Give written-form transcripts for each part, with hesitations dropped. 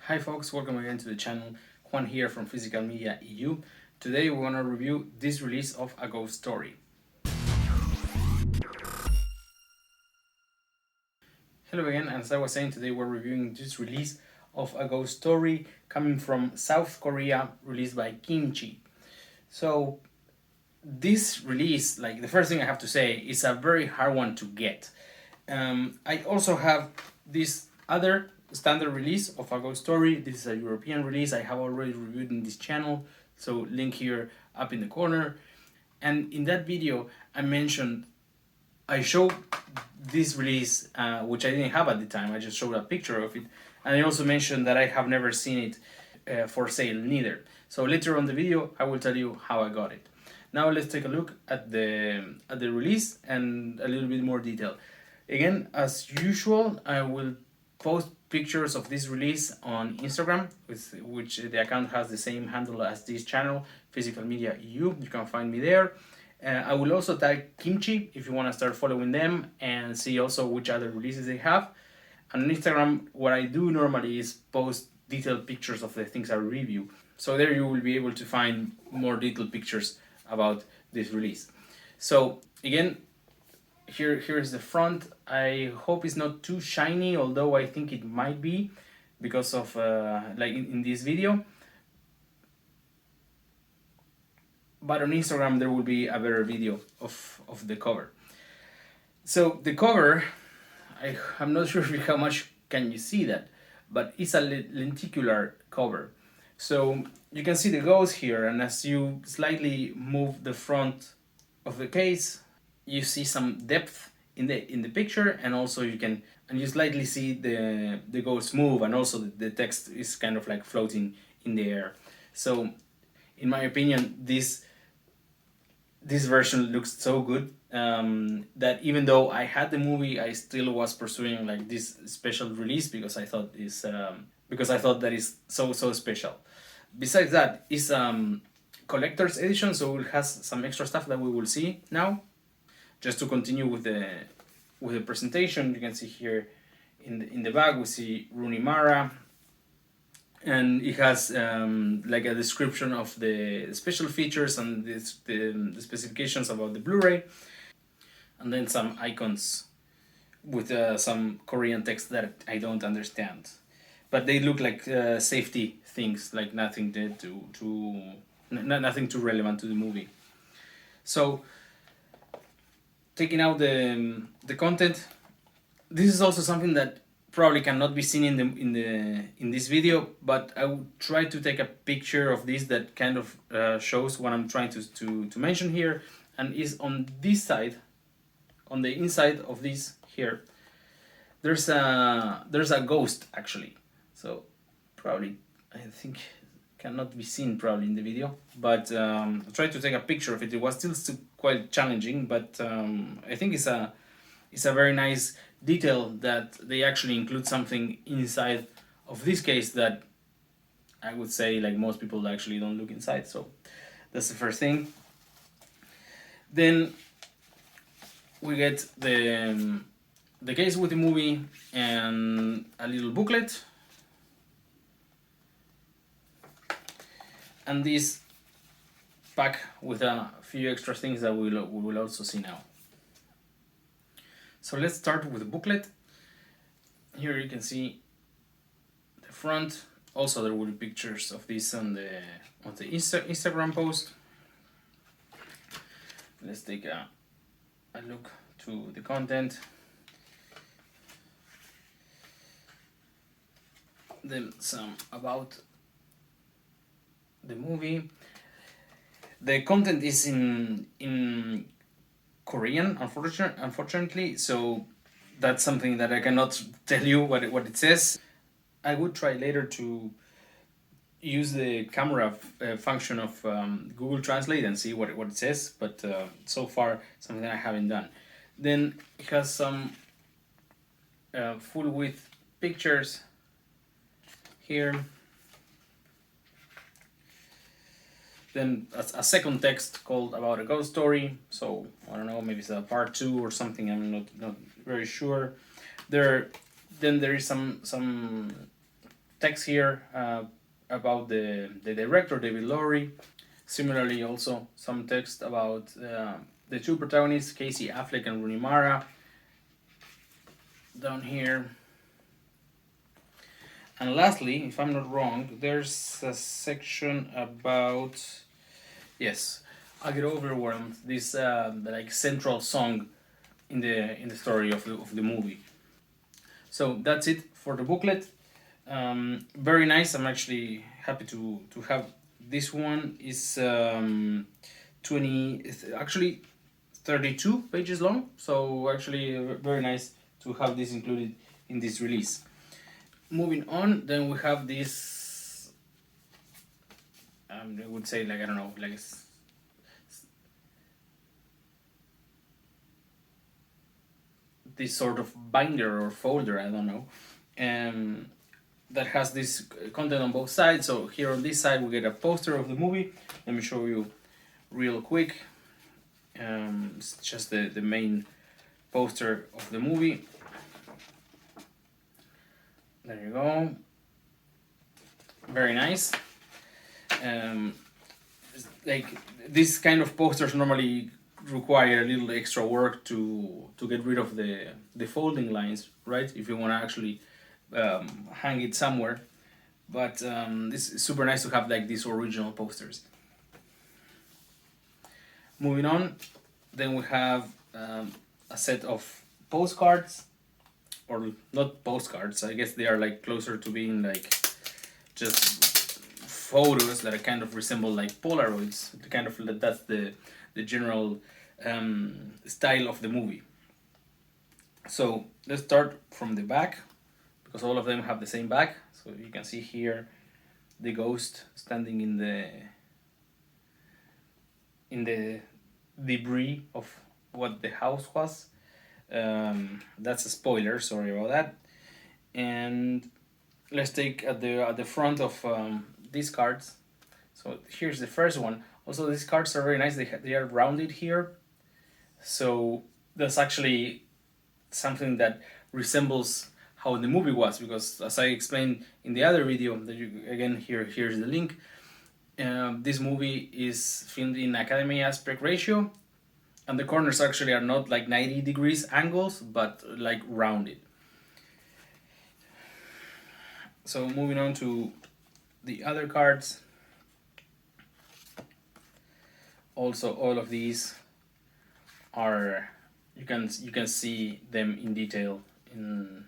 Hi folks, welcome again to the channel. Juan here from Physical Media EU. Today we want to review this release of A Ghost Story. Hello again, and as I was saying, today we're reviewing this release of A Ghost Story coming from South Korea, released by Kimchi. So this release, like the first thing I have to say, is a very hard one to get. I also have this other standard release of A Ghost Story. This is a European release I have already reviewed in this channel, so link here up in the corner. And in that video I showed this release, which I didn't have at the time. I just showed a picture of it, and I also mentioned that I have never seen it for sale neither. So later on the video I will tell you how I got it. Now let's take a look at the release and a little bit more detail. Again, as usual, I will post pictures of this release on Instagram, which the account has the same handle as this channel, Physical Media EU. You can find me there. I will also tag Kimchi if you want to start following them and see also which other releases they have. And on Instagram, what I do normally is post detailed pictures of the things I review. So there you will be able to find more detailed pictures about this release. So again, here's the front. I hope it's not too shiny, although I think it might be because of like in this video. But on Instagram there will be a better video of the cover. So the cover, I'm not sure how much can you see that, but it's a lenticular cover. So you can see the ghost here, and as you slightly move the front of the case, you see some depth in the picture, and also you slightly see the ghost move, and also the text is kind of like floating in the air. So in my opinion, this version looks so good that even though I had the movie, I still was pursuing like this special release because I thought that is so special. Besides that, it's collector's edition, so it has some extra stuff that we will see now. Just to continue with the presentation, you can see here in the back we see Rooney Mara, and it has like a description of the special features and the specifications about the Blu-ray, and then some icons with some Korean text that I don't understand, but they look like safety things, like nothing nothing too relevant to the movie. So taking out the content, this is also something that probably cannot be seen in this video, but I will try to take a picture of this that kind of shows what I'm trying to mention here, and is on this side, on the inside of this here, there's a ghost actually. So probably, I think cannot be seen probably in the video, but I tried to take a picture of it. It was still quite challenging, but I think it's a very nice detail that they actually include something inside of this case that I would say like most people actually don't look inside. So that's the first thing. Then we get the case with the movie and a little booklet, and this pack with a few extra things that we will also see now. So let's start with the booklet. Here you can see the front. Also there will be pictures of this on the Instagram post. Let's take a look to the content. Then some about the movie. The content is in Korean, unfortunately, so that's something that I cannot tell you what it says. I would try later to use the camera function of Google Translate and see what it says, but so far something that I haven't done. Then it has some full width pictures here. Then a second text called About a Ghost Story. So I don't know, maybe it's a part 2 or something. I'm not very sure. Then there is some text here about the director, David Lowery. Similarly, also some text about the two protagonists, Casey Affleck and Rooney Mara, down here. And lastly, if I'm not wrong, there's a section about, yes, I Get Overwhelmed, this like central song in the story of the movie. So that's it for the booklet. Very nice. I'm actually happy to have this one. Is 32 pages long. So actually very nice to have this included in this release. Moving on, then we have this. I would say, like, I don't know, like this sort of binder or folder, I don't know, that has this content on both sides. So here on this side we get a poster of the movie. Let me show you real quick. It's just the main poster of the movie. There you go. Very nice. Like, this kind of posters normally require a little extra work to get rid of the folding lines, right? If you want to actually hang it somewhere. But it's super nice to have like these original posters. Moving on, then we have a set of postcards, or not postcards, I guess they are like closer to being like just photos that are kind of resemble like Polaroids. Kind of, that's the general style of the movie. So let's start from the back, because all of them have the same back. So you can see here the ghost standing in the debris of what the house was. That's a spoiler, sorry about that. And let's take at the front of these cards. So here's the first one. Also, these cards are very nice. They are rounded here, so that's actually something that resembles how the movie was, because as I explained in the other video, that again here's the link. This movie is filmed in Academy aspect ratio, and the corners actually are not like 90 degrees angles, but like rounded. So moving on to the other cards. Also, all of these are, you can see them in detail in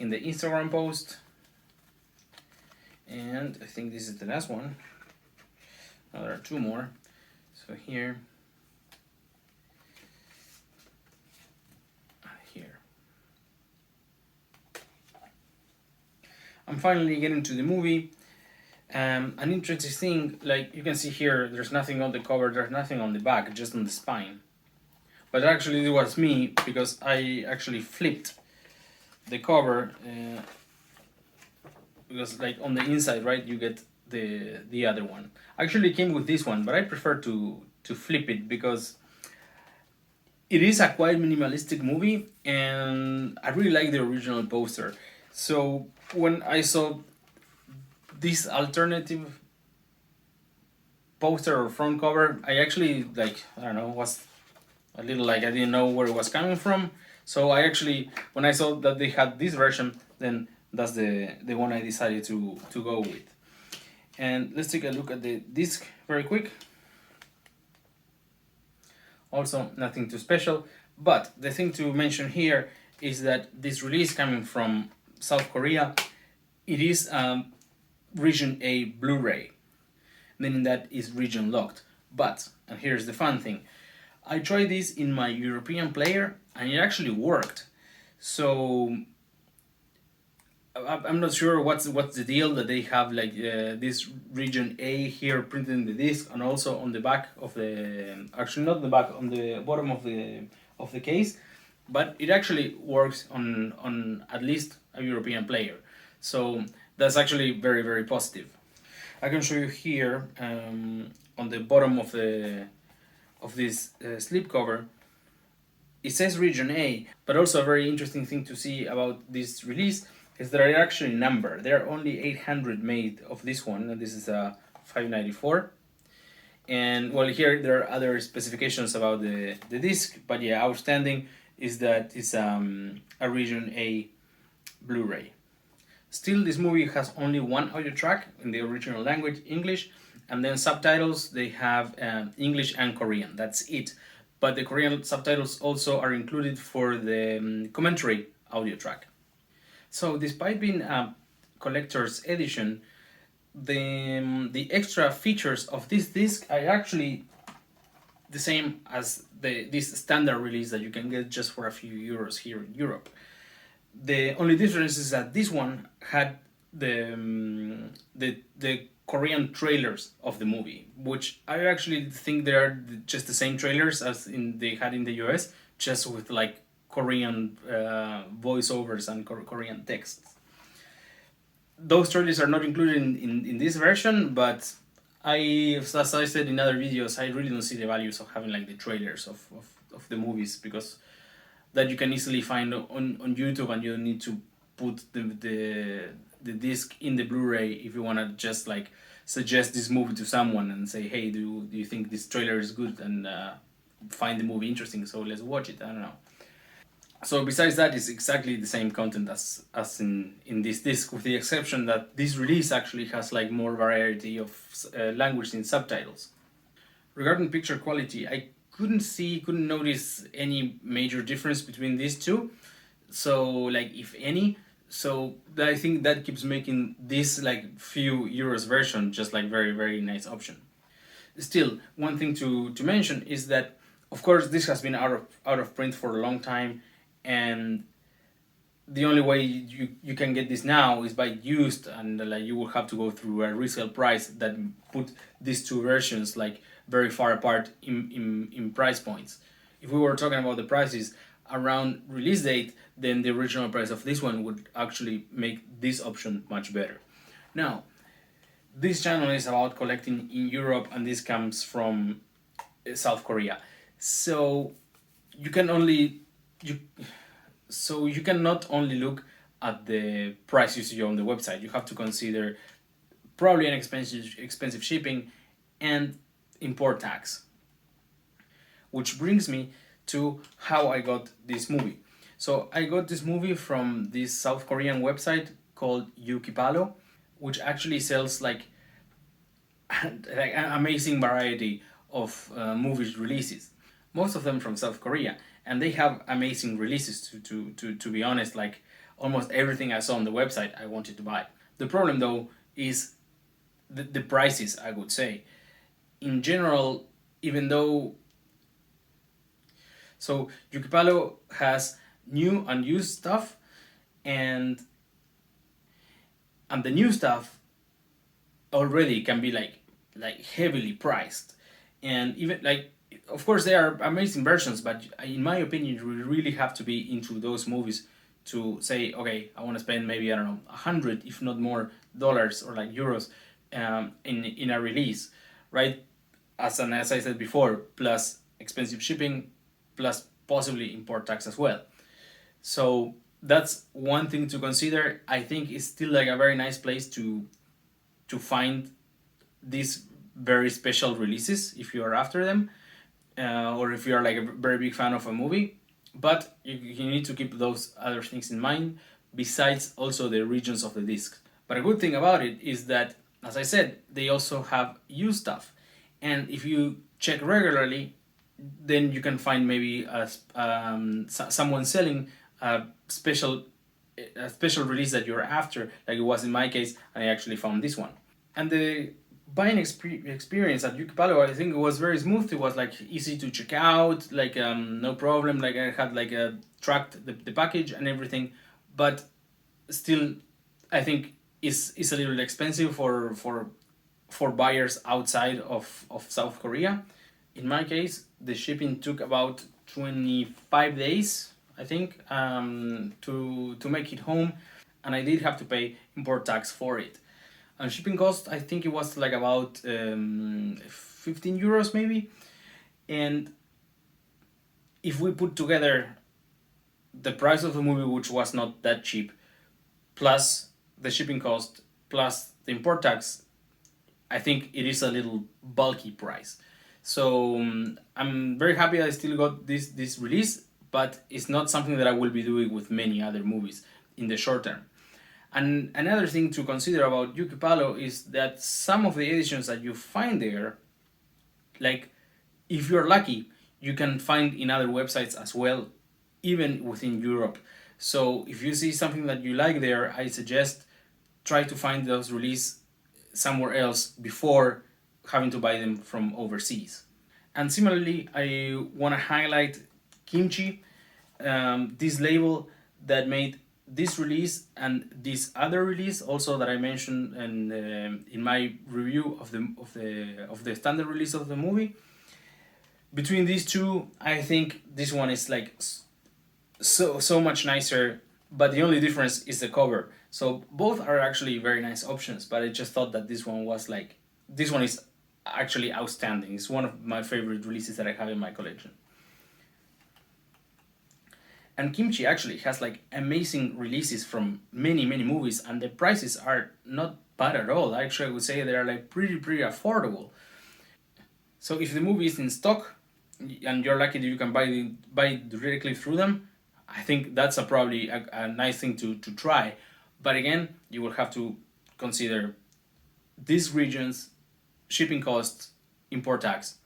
the Instagram post. And I think this is the last one. Now there are two more. So here, here. I'm finally getting to the movie. An interesting thing, like you can see here, there's nothing on the cover, there's nothing on the back, just on the spine. But actually it was me, because I actually flipped the cover, because like on the inside, right, you get the other one. Actually it came with this one, but I prefer to flip it, because it is a quite minimalistic movie, and I really like the original poster. So when I saw this alternative poster or front cover, I actually, like, I don't know, was a little like, I didn't know where it was coming from. So I actually, when I saw that they had this version, then that's the one I decided to go with. And let's take a look at the disc very quick. Also, nothing too special, but the thing to mention here is that this release coming from South Korea, it is region A Blu-ray, meaning that is region locked. But, and here's the fun thing, I tried this in my European player and it actually worked. So I'm not sure what's the deal that they have like this region A here printed in the disc, and also on the back of the, actually not the back, on the bottom of the case, but it actually works on at least a European player. So that's actually very, very positive. I can show you here on the bottom of this slipcover. It says region A, but also a very interesting thing to see about this release is that they're actually numbered. There are only 800 made of this one, and this is a 594. And well, here there are other specifications about the disc, but yeah, outstanding is that it's a region A Blu-ray. Still, this movie has only one audio track in the original language, English, and then subtitles. They have English and Korean. That's it. But the Korean subtitles also are included for the commentary audio track. So, despite being a collector's edition, the extra features of this disc are actually the same as this standard release that you can get just for a few euros here in Europe. The only difference is that this one had the Korean trailers of the movie, which I actually think they are just the same trailers as they had in the US, just with like Korean voiceovers and Korean texts. Those trailers are not included in this version, but as I said in other videos, I really don't see the values of having like the trailers of the movies, because that you can easily find on YouTube, and you don't need to put the disc in the Blu-ray if you want to just like suggest this movie to someone and say, hey, do you think this trailer is good, and find the movie interesting, so let's watch it. I don't know. So besides that, it's exactly the same content as in this disc, with the exception that this release actually has like more variety of language in subtitles. Regarding picture quality, I couldn't notice any major difference between these two, so like if any. So I think that keeps making this like few euros version just like very, very nice option. Still, one thing to mention is that of course this has been out of print for a long time, and the only way you can get this now is by used, and like you will have to go through a resale price that put these two versions like very far apart in price points. If we were talking about the prices around release date, then the original price of this one would actually make this option much better. Now, this channel is about collecting in Europe, and this comes from South Korea. So you can not only look at the price you see on the website. You have to consider probably an expensive shipping and import tax. Which brings me to how I got this movie. So I got this movie from this South Korean website called Yukipalo, which actually sells like an amazing variety of movies releases. Most of them from South Korea, and they have amazing releases. To be honest, like almost everything I saw on the website I wanted to buy. The problem though is the prices, I would say. In general, even though so Yukipalo has new and used stuff, and the new stuff already can be like heavily priced, and even like of course there are amazing versions, but in my opinion you really have to be into those movies to say, okay, I want to spend maybe, I don't know, 100 if not more dollars or like euros in a release, right? As I said before, plus expensive shipping, plus possibly import tax as well. So that's one thing to consider. I think it's still like a very nice place to find these very special releases if you are after them, or if you are like a very big fan of a movie. But you need to keep those other things in mind, besides also the regions of the disc. But a good thing about it is that, as I said, they also have used stuff, and if you check regularly, then you can find maybe someone selling a special release that you're after, like it was in my case, and I actually found this one. And the buying experience at Yukipalo, I think it was very smooth. It was like easy to check out, like no problem. Like I had like tracked the package and everything, but still, I think is a little expensive for buyers outside of South Korea. In my case, the shipping took about 25 days, I think, to make it home, and I did have to pay import tax for it. And shipping cost, I think it was like about 15 euros maybe. And if we put together the price of the movie, which was not that cheap, plus the shipping cost plus the import tax, I think it is a little bulky price. So I'm very happy I still got this release, but it's not something that I will be doing with many other movies in the short term. And another thing to consider about Yukipalo is that some of the editions that you find there, like if you're lucky, you can find in other websites as well, even within Europe. So if you see something that you like there, I suggest try to find those release somewhere else before having to buy them from overseas. And similarly, I want to highlight Kimchi, this label that made this release and this other release also that I mentioned in my review of the standard release of the movie. Between these two, I think this one is like so much nicer, but the only difference is the cover. So both are actually very nice options, but I just thought that this one is actually outstanding. It's one of my favorite releases that I have in my collection. And Kimchi actually has like amazing releases from many movies, and the prices are not bad at all. Actually, I would say they are like pretty affordable. So if the movie is in stock and you're lucky that you can buy it directly through them, I think that's probably a nice thing to try. But again, you will have to consider these regions, shipping costs, import tax,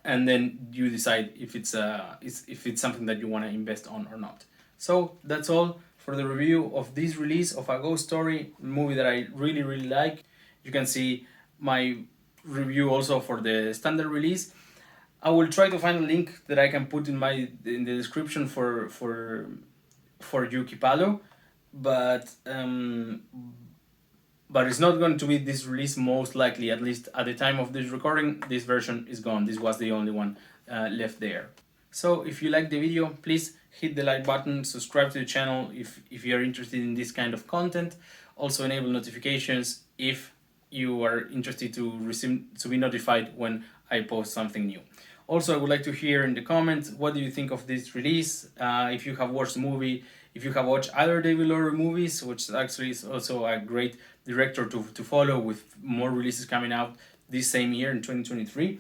and then you decide if it's something that you want to invest on or not. So that's all for the review of this release of A Ghost Story, movie that I really like. You can see my review also for the standard release. I will try to find a link that I can put in the description for Yukipalo, but it's not going to be this release most likely. At least at the time of this recording, this version is gone. This was the only one left there. So if you like the video, please hit the like button, subscribe to the channel if you are interested in this kind of content. Also enable notifications if you are interested to be notified when I post something new. Also, I would like to hear in the comments, what do you think of this release? If you have watched the movie, if you have watched other David Lowery movies, which actually is also a great director to follow, with more releases coming out this same year in 2023.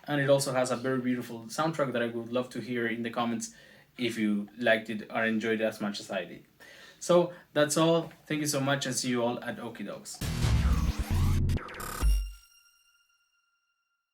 And it also has a very beautiful soundtrack that I would love to hear in the comments if you liked it or enjoyed it as much as I did. So that's all. Thank you so much, and see you all at Okie Dogs.